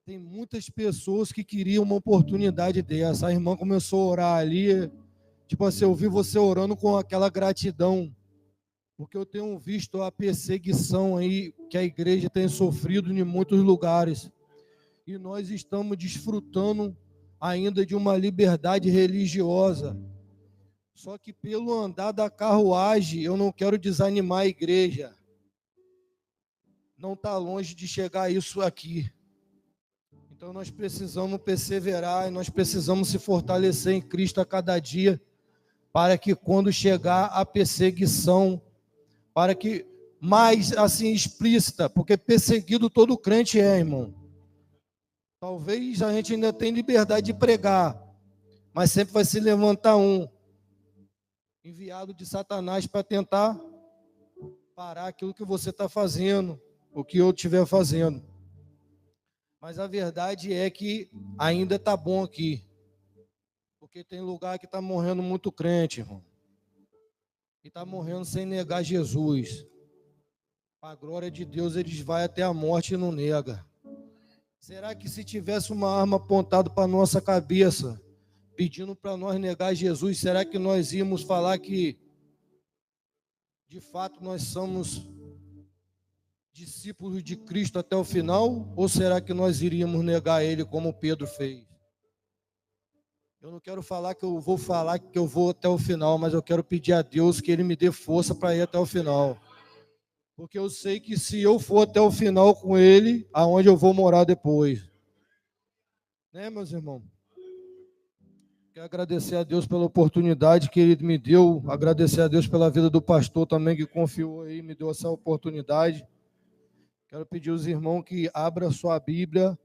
tem muitas pessoas que queriam uma oportunidade dessa. A irmã começou a orar ali, tipo assim, eu vi você orando com aquela gratidão, porque eu tenho visto a perseguição aí que a igreja tem sofrido em muitos lugares. E nós estamos desfrutando ainda de uma liberdade religiosa. Só que pelo andar da carruagem, eu não quero desanimar a igreja. Não está longe de chegar isso aqui. Então nós precisamos perseverar e nós precisamos se fortalecer em Cristo a cada dia, para que quando chegar a perseguição, para que mais assim explícita, porque perseguido todo crente é, irmão. Talvez a gente ainda tenha liberdade de pregar, mas sempre vai se levantar um enviado de Satanás para tentar parar aquilo que você está fazendo, o que eu estiver fazendo. Mas a verdade é que ainda está bom aqui, porque tem lugar que está morrendo muito crente, irmão, e está morrendo sem negar Jesus. Para a glória de Deus, eles vão até a morte e não nega. Será que se tivesse uma arma apontada para a nossa cabeça, pedindo para nós negar Jesus, será que nós íamos falar que, de fato, nós somos discípulos de Cristo até o final? Ou será que nós iríamos negar Ele como Pedro fez? Eu não quero falar que eu vou até o final, mas eu quero pedir a Deus que Ele me dê força para ir até o final. Porque eu sei que se eu for até o final com Ele, aonde eu vou morar depois. Né, meus irmãos? Quero agradecer a Deus pela oportunidade que Ele me deu, agradecer a Deus pela vida do pastor também que confiou aí, me deu essa oportunidade. Quero pedir aos irmãos que abram sua Bíblia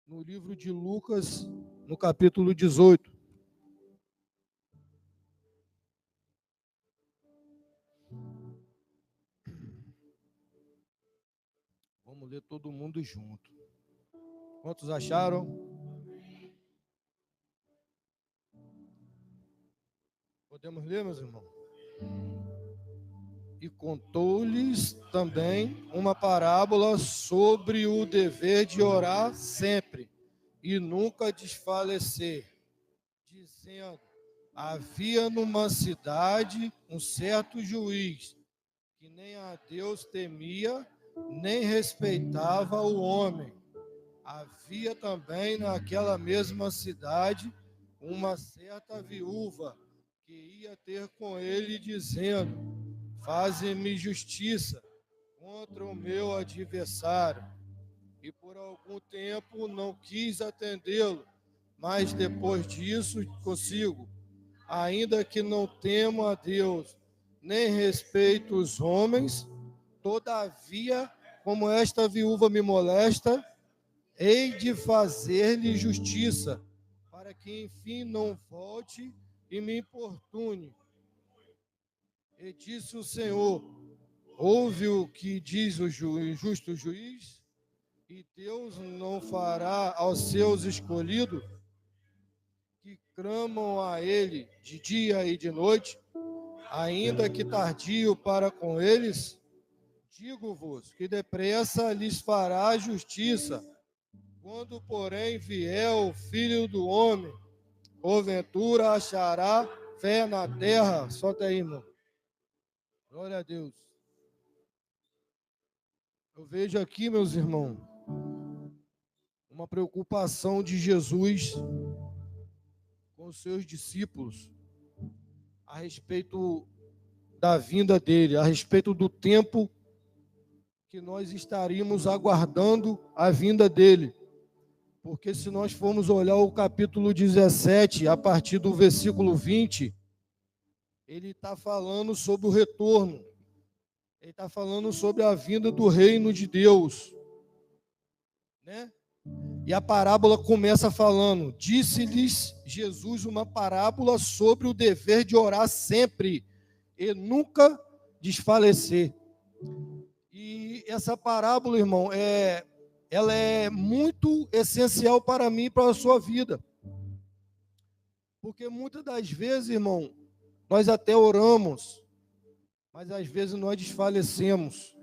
no livro de Lucas, no capítulo 18. Vamos ler todo mundo junto. Quantos acharam? Podemos ler, meus irmãos? E contou-lhes também uma parábola sobre o dever de orar sempre e nunca desfalecer, dizendo: havia numa cidade um certo juiz, que nem a Deus temia, nem respeitava o homem. Havia também naquela mesma cidade uma certa viúva, que ia ter com ele, dizendo: faze-me justiça contra o meu adversário. E por algum tempo não quis atendê-lo, mas depois disso consigo: ainda que não temo a Deus, nem respeito os homens, todavia, como esta viúva me molesta, hei de fazer-lhe justiça, para que enfim não volte e me importune. E disse o Senhor: ouve o que diz o justo juiz, e Deus não fará aos seus escolhidos, que clamam a Ele de dia e de noite, ainda que tardio para com eles? Digo-vos que depressa lhes fará justiça. Quando, porém, vier o Filho do Homem, porventura achará fé na terra? Solta aí, irmão. Glória a Deus. Eu vejo aqui, meus irmãos, uma preocupação de Jesus com os seus discípulos a respeito da vinda dele, a respeito do tempo que nós estaríamos aguardando a vinda dele. Porque se nós formos olhar o capítulo 17, a partir do versículo 20, ele está falando sobre o retorno. Ele está falando sobre a vinda do reino de Deus, né? E a parábola começa falando: disse-lhes Jesus uma parábola sobre o dever de orar sempre e nunca desfalecer. E essa parábola, irmão, ela é muito essencial para mim e para a sua vida. Porque muitas das vezes, irmão, nós até oramos, mas às vezes nós desfalecemos.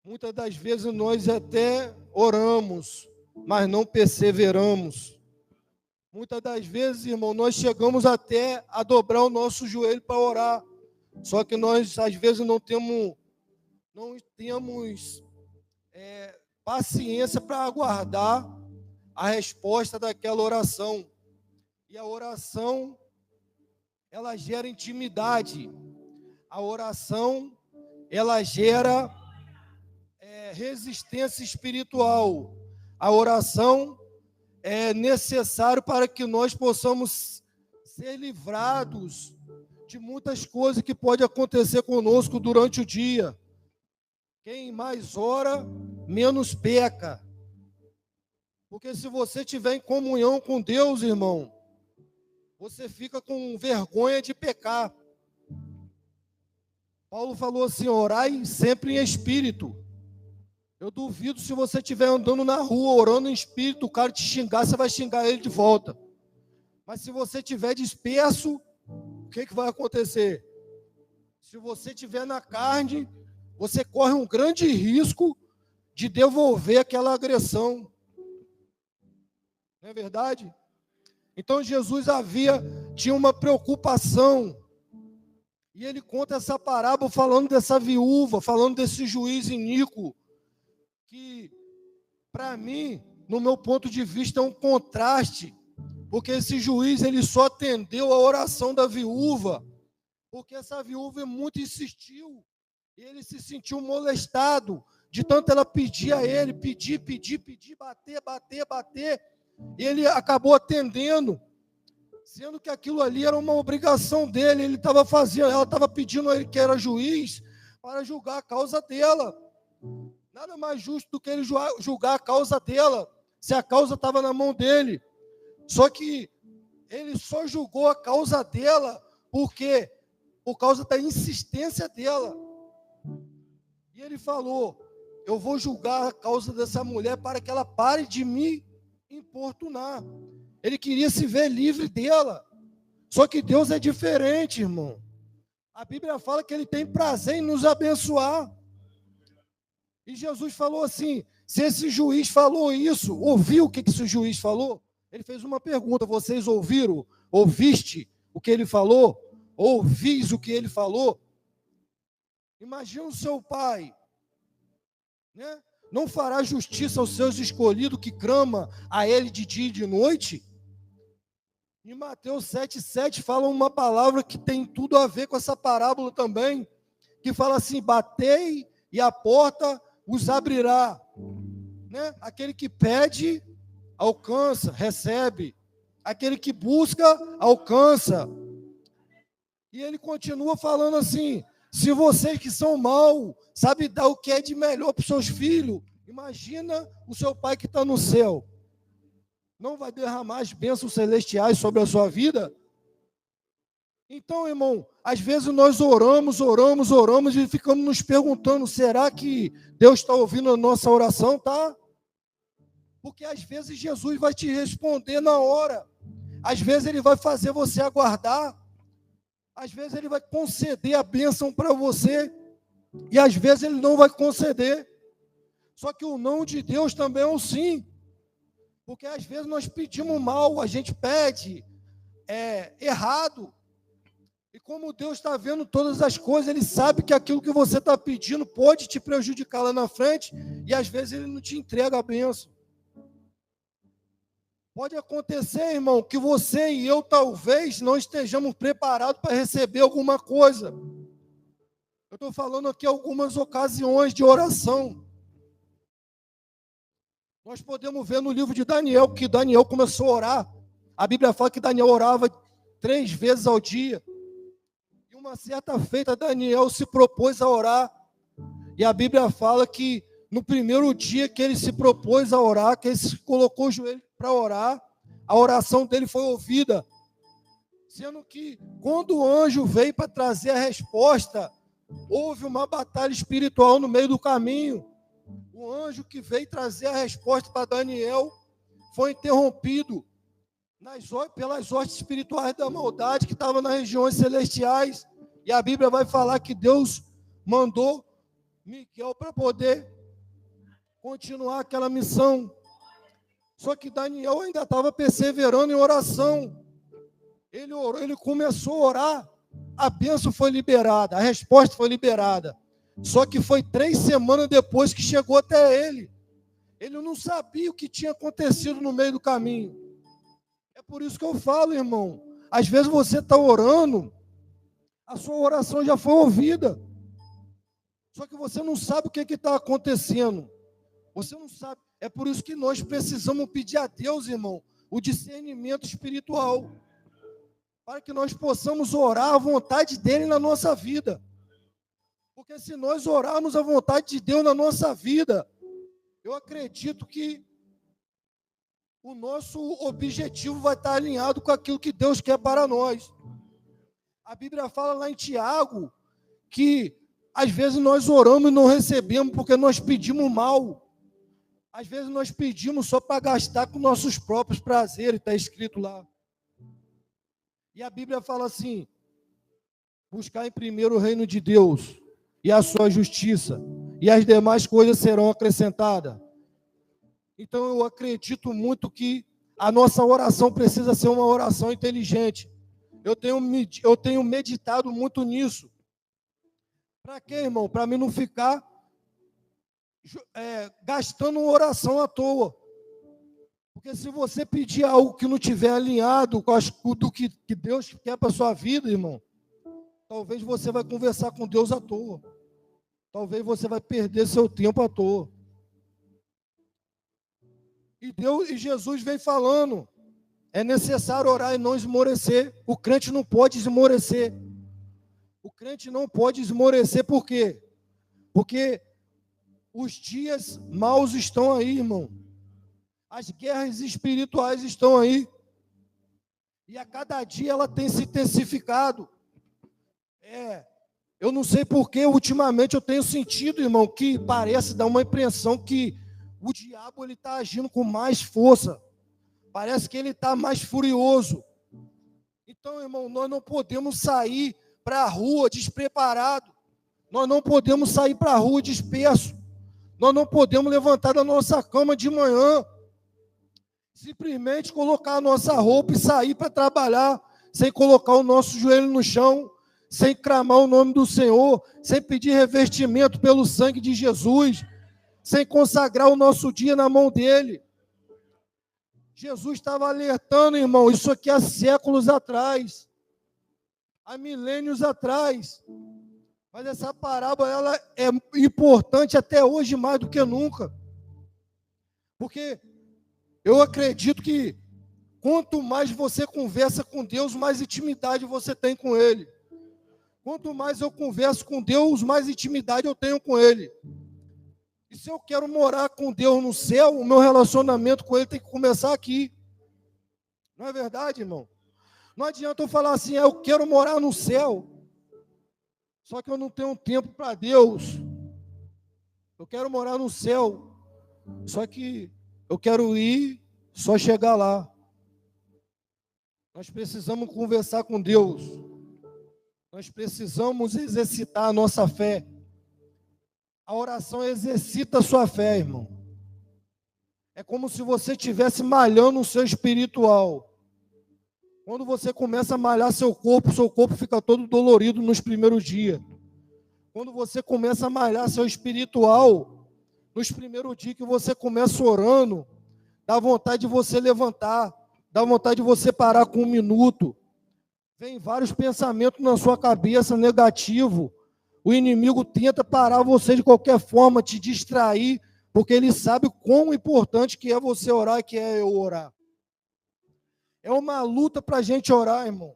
Muitas das vezes nós até oramos, mas não perseveramos. Muitas das vezes, irmão, nós chegamos até a dobrar o nosso joelho para orar. Só que nós, às vezes, não temos paciência para aguardar a resposta daquela oração. E a oração, ela gera intimidade. A oração, ela gera resistência espiritual. A oração é necessário para que nós possamos ser livrados de muitas coisas que podem acontecer conosco durante o dia. Quem mais ora, menos peca. Porque se você estiver em comunhão com Deus, irmão, você fica com vergonha de pecar. Paulo falou assim: orai sempre em espírito. Eu duvido, se você estiver andando na rua, orando em espírito, o cara te xingar, você vai xingar ele de volta. Mas se você estiver disperso, o que vai acontecer? Se você estiver na carne, você corre um grande risco de devolver aquela agressão. Não é verdade? Então Jesus tinha uma preocupação. E ele conta essa parábola falando dessa viúva, falando desse juiz iníquo, que, para mim, no meu ponto de vista, é um contraste, porque esse juiz ele só atendeu a oração da viúva, porque essa viúva muito insistiu, e ele se sentiu molestado, de tanto ela pedir a ele, pedir, bater, e ele acabou atendendo, sendo que aquilo ali era uma obrigação dele, ele estava fazendo, ela estava pedindo a ele, que era juiz, para julgar a causa dela. Nada mais justo do que ele julgar a causa dela, se a causa estava na mão dele. Só que ele só julgou a causa dela por causa da insistência dela. E ele falou: eu vou julgar a causa dessa mulher para que ela pare de me importunar. Ele queria se ver livre dela. Só que Deus é diferente, irmão. A Bíblia fala que ele tem prazer em nos abençoar. E Jesus falou assim: se esse juiz falou isso, ouviu o que esse juiz falou? Ele fez uma pergunta: vocês ouviram? Ouviste o que ele falou? Ouvis o que ele falou? Imagina o seu pai, né? Não fará justiça aos seus escolhidos que clama a ele de dia e de noite? Em Mateus 7,7 fala uma palavra que tem tudo a ver com essa parábola também, que fala assim: batei e a porta os abrirá, né? Aquele que pede, alcança, recebe. Aquele que busca, alcança. E ele continua falando assim: se vocês que são maus, sabem dar o que é de melhor para os seus filhos, imagina o seu pai que está no céu. Não vai derramar as bênçãos celestiais sobre a sua vida? Então, irmão, às vezes nós oramos e ficamos nos perguntando: será que Deus está ouvindo a nossa oração? Tá? Porque às vezes Jesus vai te responder na hora. Às vezes ele vai fazer você aguardar. Às vezes ele vai conceder a bênção para você. E às vezes ele não vai conceder. Só que o não de Deus também é um sim. Porque às vezes nós pedimos mal, a gente pede errado. E como Deus está vendo todas as coisas, Ele sabe que aquilo que você está pedindo pode te prejudicar lá na frente, e às vezes Ele não te entrega a bênção. Pode acontecer, irmão, que você e eu talvez não estejamos preparados para receber alguma coisa. Eu estou falando aqui algumas ocasiões de oração. Nós podemos ver no livro de Daniel, que Daniel começou a orar. A Bíblia fala que Daniel orava 3 vezes ao dia. Uma certa feita, Daniel se propôs a orar, e a Bíblia fala que no primeiro dia que ele se propôs a orar, que ele se colocou o joelho para orar, a oração dele foi ouvida, sendo que quando o anjo veio para trazer a resposta, houve uma batalha espiritual no meio do caminho. O anjo que veio trazer a resposta para Daniel foi interrompido pelas hostes espirituais da maldade que estavam nas regiões celestiais. E a Bíblia vai falar que Deus mandou Miguel para poder continuar aquela missão. Só que Daniel ainda estava perseverando em oração. Ele orou, ele começou a orar, a bênção foi liberada, a resposta foi liberada. Só que foi 3 semanas depois que chegou até ele. Ele não sabia o que tinha acontecido no meio do caminho. É por isso que eu falo, irmão. Às vezes você está orando, a sua oração já foi ouvida. Só que você não sabe o que está acontecendo. Você não sabe. É por isso que nós precisamos pedir a Deus, irmão, o discernimento espiritual. Para que nós possamos orar a vontade dele na nossa vida. Porque se nós orarmos a vontade de Deus na nossa vida, eu acredito que o nosso objetivo vai estar alinhado com aquilo que Deus quer para nós. A Bíblia fala lá em Tiago que às vezes nós oramos e não recebemos porque nós pedimos mal. Às vezes nós pedimos só para gastar com nossos próprios prazeres, está escrito lá. E a Bíblia fala assim: buscar em primeiro o reino de Deus e a sua justiça, e as demais coisas serão acrescentadas. Então eu acredito muito que a nossa oração precisa ser uma oração inteligente. Eu tenho meditado muito nisso. Para quê, irmão? Para mim não ficar gastando oração à toa. Porque se você pedir algo que não estiver alinhado com do que Deus quer para a sua vida, irmão, talvez você vai conversar com Deus à toa. Talvez você vai perder seu tempo à toa. E Jesus vem falando, é necessário orar e não esmorecer. O crente não pode esmorecer. O crente não pode esmorecer, por quê? Porque os dias maus estão aí, irmão. As guerras espirituais estão aí. E a cada dia ela tem se intensificado. Eu não sei porquê, ultimamente eu tenho sentido, irmão, que parece dar uma impressão que o diabo está agindo com mais força. Parece que ele está mais furioso. Então, irmão, nós não podemos sair para a rua despreparado. Nós não podemos sair para a rua disperso. Nós não podemos levantar da nossa cama de manhã, simplesmente colocar a nossa roupa e sair para trabalhar, sem colocar o nosso joelho no chão, sem clamar o nome do Senhor, sem pedir revestimento pelo sangue de Jesus, sem consagrar o nosso dia na mão dele. Jesus estava alertando, irmão, isso aqui há séculos atrás, há milênios atrás. Mas essa parábola ela é importante até hoje mais do que nunca. Porque eu acredito que quanto mais você conversa com Deus, mais intimidade você tem com Ele. Quanto mais eu converso com Deus, mais intimidade eu tenho com Ele. E se eu quero morar com Deus no céu, o meu relacionamento com Ele tem que começar aqui. Não é verdade, irmão? Não adianta eu falar assim, eu quero morar no céu, só que eu não tenho tempo para Deus. Eu quero morar no céu, só que eu quero ir, só chegar lá. Nós precisamos conversar com Deus. Nós precisamos exercitar a nossa fé. A oração exercita a sua fé, irmão. É como se você estivesse malhando o seu espiritual. Quando você começa a malhar seu corpo fica todo dolorido nos primeiros dias. Quando você começa a malhar seu espiritual, nos primeiros dias que você começa orando, dá vontade de você levantar, dá vontade de você parar com 1 minuto. Vem vários pensamentos na sua cabeça negativo. O inimigo tenta parar você de qualquer forma, te distrair, porque ele sabe quão importante que é você orar e que é eu orar. É uma luta para a gente orar, irmão.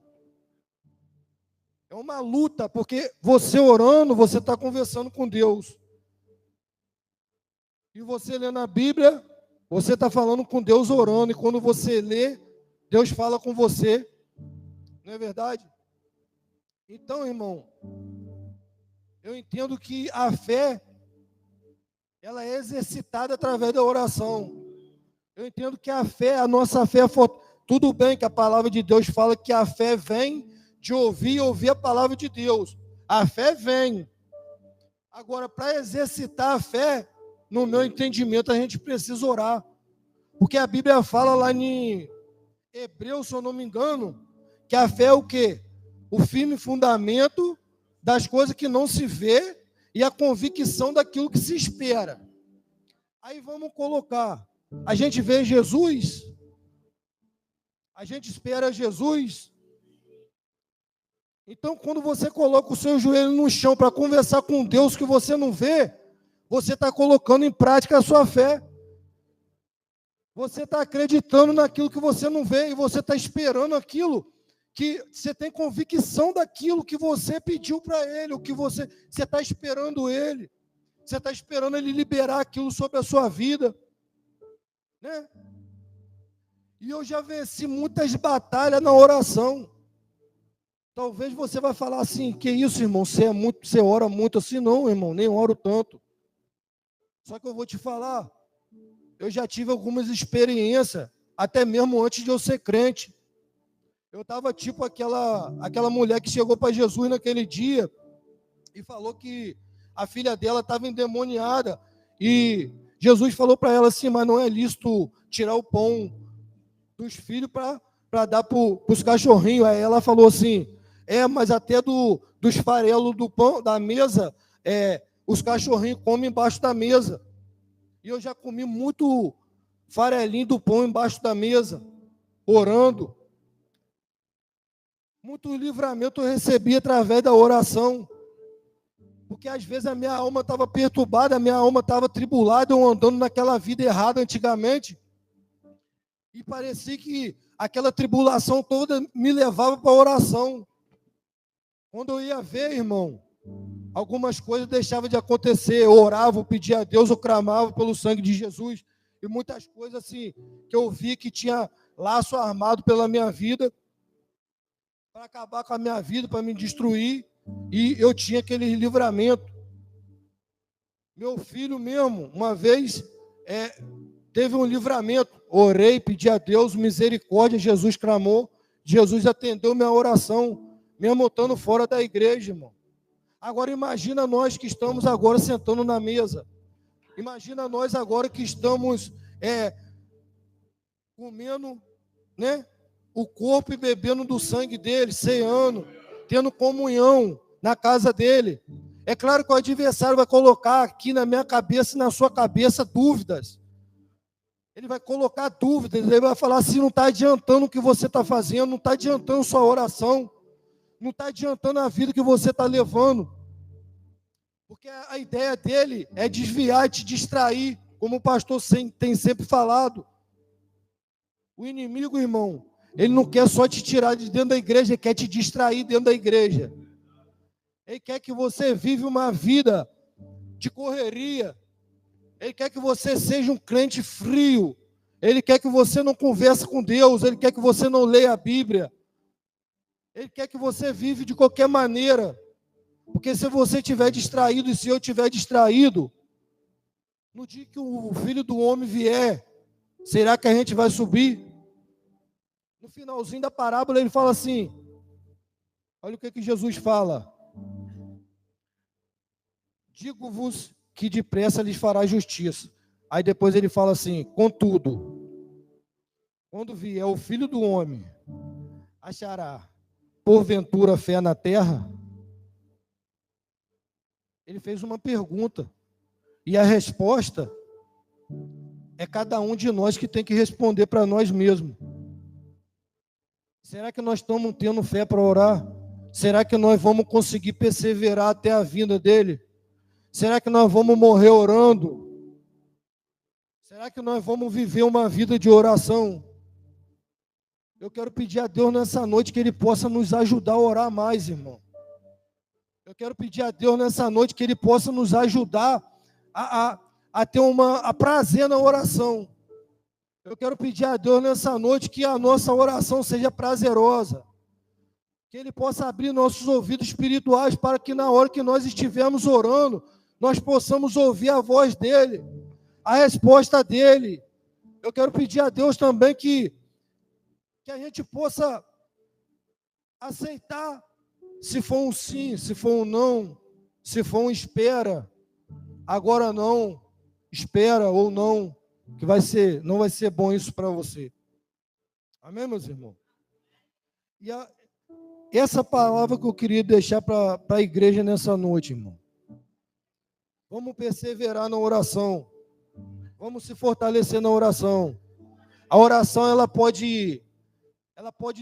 É uma luta, porque você orando, você está conversando com Deus. E você lê na Bíblia, você está falando com Deus orando. E quando você lê, Deus fala com você. Não é verdade? Então, irmão, eu entendo que a fé, ela é exercitada através da oração. Eu entendo que a fé, a nossa fé, tudo bem que a palavra de Deus fala que a fé vem de ouvir e ouvir a palavra de Deus. A fé vem. Agora, para exercitar a fé, no meu entendimento, a gente precisa orar. Porque a Bíblia fala lá em Hebreus, se eu não me engano, que a fé é o quê? O firme fundamento das coisas que não se vê e a convicção daquilo que se espera. Aí vamos colocar, a gente vê Jesus, a gente espera Jesus. Então, quando você coloca o seu joelho no chão para conversar com Deus que você não vê, você está colocando em prática a sua fé. Você está acreditando naquilo que você não vê e você está esperando aquilo que você tem convicção daquilo que você pediu para Ele, o que você está esperando Ele. Você está esperando Ele liberar aquilo sobre a sua vida, né? E eu já venci muitas batalhas na oração. Talvez você vai falar assim, que isso, irmão, você ora muito assim. Não, irmão, nem oro tanto. Só que eu vou te falar, eu já tive algumas experiências, até mesmo antes de eu ser crente. Eu estava tipo aquela mulher que chegou para Jesus naquele dia e falou que a filha dela estava endemoniada. E Jesus falou para ela assim, mas não é lícito tirar o pão dos filhos para dar para os cachorrinhos. Aí ela falou assim, mas até dos farelos do pão, da mesa, os cachorrinhos comem embaixo da mesa. E eu já comi muito farelinho do pão embaixo da mesa, orando. Muito livramento eu recebi através da oração. Porque às vezes a minha alma estava perturbada, a minha alma estava tribulada, eu andando naquela vida errada antigamente. E parecia que aquela tribulação toda me levava para a oração. Quando eu ia ver, irmão, algumas coisas deixavam de acontecer. Eu orava, eu pedia a Deus, eu clamava pelo sangue de Jesus. E muitas coisas assim, que eu vi que tinha laço armado pela minha vida, para acabar com a minha vida, para me destruir. E eu tinha aquele livramento. Meu filho mesmo, uma vez, teve um livramento. Orei, pedi a Deus misericórdia, Jesus clamou. Jesus atendeu minha oração, mesmo estando fora da igreja, irmão. Agora imagina nós que estamos agora sentando na mesa. Imagina nós agora que estamos comendo, né, o corpo e bebendo do sangue dele, ceando, tendo comunhão na casa dele. É claro que o adversário vai colocar aqui na minha cabeça e na sua cabeça dúvidas. Ele vai colocar dúvidas, ele vai falar assim, não está adiantando o que você está fazendo, não está adiantando sua oração, não está adiantando a vida que você está levando. Porque a ideia dele é desviar e te distrair, como o pastor tem sempre falado. O inimigo, irmão, ele não quer só te tirar de dentro da igreja, ele quer te distrair dentro da igreja. Ele quer que você vive uma vida de correria. Ele quer que você seja um crente frio. Ele quer que você não converse com Deus. Ele quer que você não leia a Bíblia. Ele quer que você vive de qualquer maneira. Porque se você estiver distraído e se eu estiver distraído, no dia que o Filho do Homem vier, será que a gente vai subir? No finalzinho da parábola ele fala assim, olha o que Jesus fala. Digo-vos que depressa lhes fará justiça. Aí depois ele fala assim, contudo, quando vier o Filho do Homem, achará porventura fé na terra? Ele fez uma pergunta. E a resposta é cada um de nós que tem que responder para nós mesmos. Será que nós estamos tendo fé para orar? Será que nós vamos conseguir perseverar até a vinda dele? Será que nós vamos morrer orando? Será que nós vamos viver uma vida de oração? Eu quero pedir a Deus nessa noite que Ele possa nos ajudar a orar mais, irmão. Eu quero pedir a Deus nessa noite que Ele possa nos ajudar a ter a prazer na oração. Eu quero pedir a Deus nessa noite que a nossa oração seja prazerosa. Que Ele possa abrir nossos ouvidos espirituais para que na hora que nós estivermos orando, nós possamos ouvir a voz dEle, a resposta dEle. Eu quero pedir a Deus também que a gente possa aceitar, se for um sim, se for um não, se for um espera, agora não, espera ou não. que não vai ser bom isso para você. Amém, meus irmãos? E essa palavra que eu queria deixar para a igreja nessa noite, irmão. Vamos perseverar na oração. Vamos se fortalecer na oração. A oração, ela pode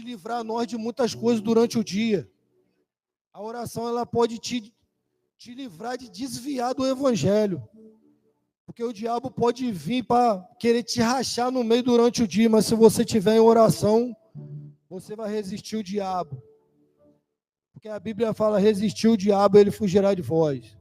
livrar nós de muitas coisas durante o dia. A oração, ela pode te livrar de desviar do evangelho. Porque o diabo pode vir para querer te rachar no meio durante o dia, mas se você estiver em oração, você vai resistir o diabo. Porque a Bíblia fala, resistir o diabo, ele fugirá de vós.